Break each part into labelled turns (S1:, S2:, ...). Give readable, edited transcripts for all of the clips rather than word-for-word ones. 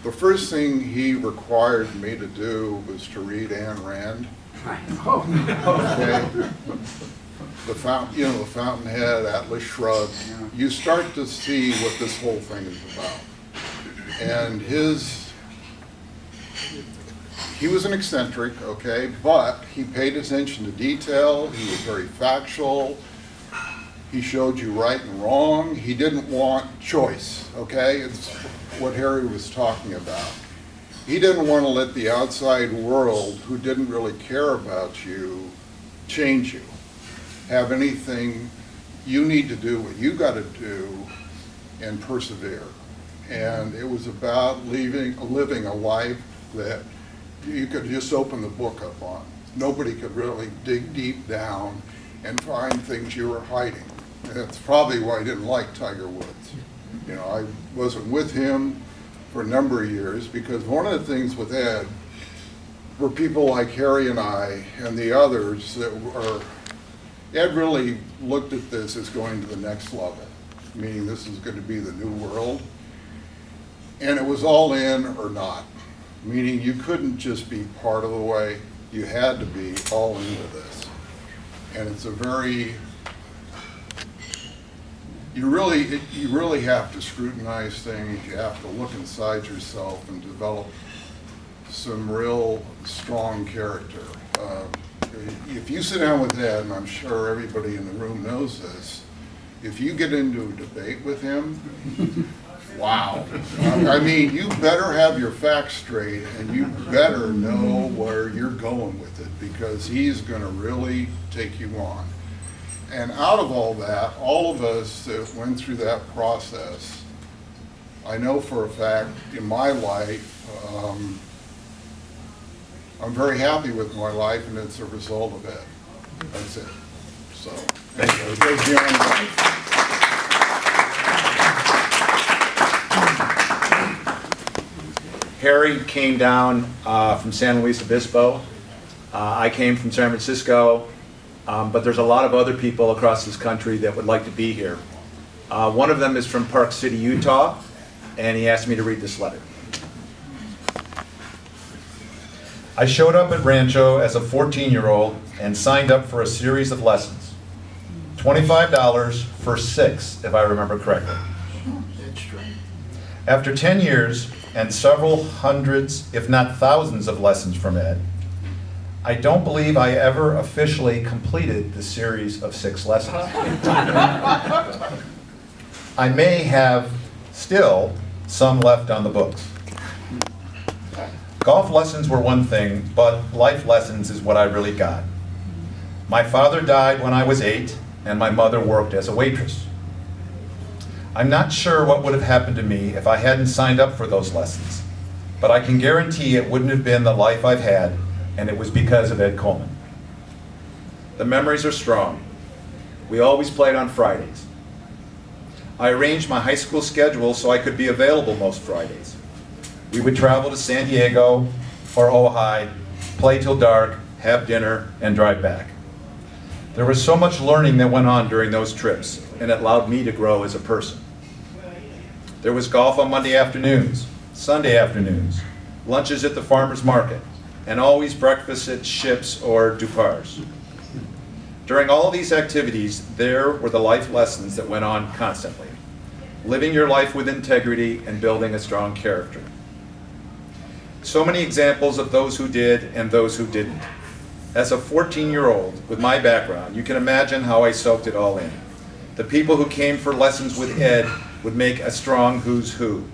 S1: The first thing he required me to do was to read Ayn Rand. Okay? The Fountainhead, Atlas Shrugged. You start to see what this whole thing is about. And he was an eccentric, okay, but he paid attention to detail. He was very factual. He showed you right and wrong. He didn't want choice, okay? It's what Harry was talking about. He didn't want to let the outside world, who didn't really care about you, change you. Have anything. You need to do what you got to do and persevere. And it was about living a life that you could just open the book up on. Nobody could really dig deep down and find things you were hiding. And that's probably why I didn't like Tiger Woods. You know, I wasn't with him for a number of years because one of the things with Ed were people like Harry and I and the others that were, Ed really looked at this as going to the next level, meaning this is going to be the new world. And it was all in or not, meaning you couldn't just be part of the way, you had to be all into this. And it's a very, you really have to scrutinize things, you have to look inside yourself and develop some real strong character. If you sit down with Ed, and I'm sure everybody in the room knows this, if you get into a debate with him, wow. I mean, you better have your facts straight and you better know where you're going with it because he's going to really take you on. And out of all that, all of us that went through that process, I know for a fact in my life, I'm very happy with my life and it's a result of it. That's it. So, anyway, thank you.
S2: Harry came down from San Luis Obispo. I came from San Francisco, but there's a lot of other people across this country that would like to be here. One of them is from Park City, Utah, and he asked me to read this letter. I showed up at Rancho as a 14-year-old and signed up for a series of lessons. $25 for 6, if I remember correctly. After 10 years and several hundreds, if not thousands of lessons from Ed, I don't believe I ever officially completed the series of 6 lessons. I may have still some left on the books. Golf lessons were one thing, but life lessons is what I really got. My father died when I was 8, and my mother worked as a waitress. I'm not sure what would have happened to me if I hadn't signed up for those lessons, but I can guarantee it wouldn't have been the life I've had, and it was because of Ed Coleman. The memories are strong. We always played on Fridays. I arranged my high school schedule so I could be available most Fridays. We would travel to San Diego or Ojai, play till dark, have dinner, and drive back. There was so much learning that went on during those trips, and it allowed me to grow as a person. There was golf on Monday afternoons, Sunday afternoons, lunches at the farmer's market, and always breakfast at Ships or Dupar's. During all these activities, there were the life lessons that went on constantly. Living your life with integrity and building a strong character. So many examples of those who did and those who didn't. As a 14-year-old with my background, you can imagine how I soaked it all in. The people who came for lessons with Ed would make a strong who's who.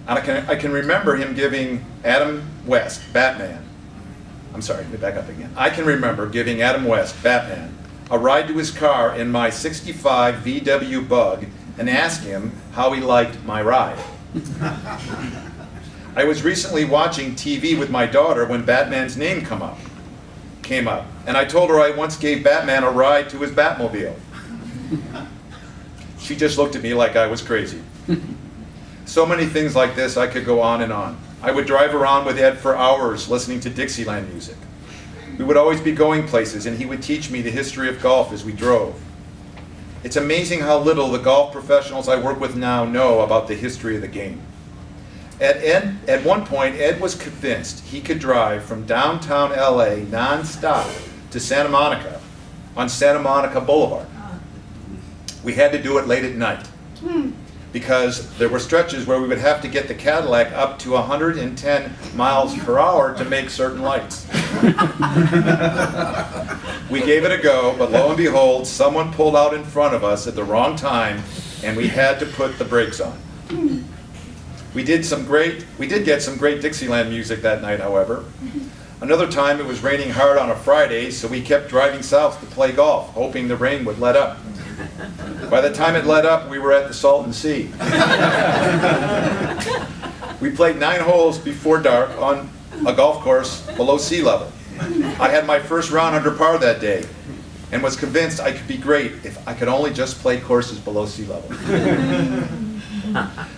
S2: And I can remember him giving Adam West, Batman, let me back up again. I can remember giving Adam West, Batman, a ride to his car in my '65 VW Bug and asking him how he liked my ride. I was recently watching TV with my daughter when Batman's name came up, and I told her I once gave Batman a ride to his Batmobile. She just looked at me like I was crazy. So many things like this, I could go on and on. I would drive around with Ed for hours listening to Dixieland music. We would always be going places, and he would teach me the history of golf as we drove. It's amazing how little the golf professionals I work with now know about the history of the game. At one point, Ed was convinced he could drive from downtown LA nonstop to Santa Monica on Santa Monica Boulevard. We had to do it late at night because there were stretches where we would have to get the Cadillac up to 110 miles per hour to make certain lights. We gave it a go, but lo and behold, someone pulled out in front of us at the wrong time, and we had to put the brakes on. We did get some great Dixieland music that night, however. Another time it was raining hard on a Friday, so we kept driving south to play golf, hoping the rain would let up. By the time it let up, we were at the Salton Sea. We played 9 holes before dark on a golf course below sea level. I had my first round under par that day and was convinced I could be great if I could only just play courses below sea level.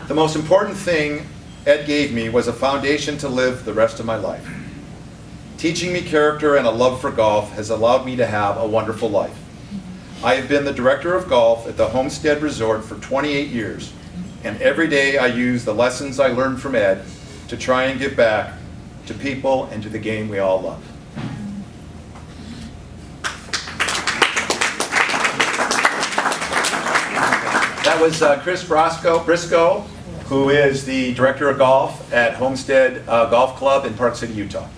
S2: The most important thing Ed gave me was a foundation to live the rest of my life. Teaching me character and a love for golf has allowed me to have a wonderful life. I have been the director of golf at the Homestead Resort for 28 years, and every day I use the lessons I learned from Ed to try and give back to people and to the game we all love. That was Chris Briscoe, who is the director of golf at Homestead Golf Club in Park City, Utah.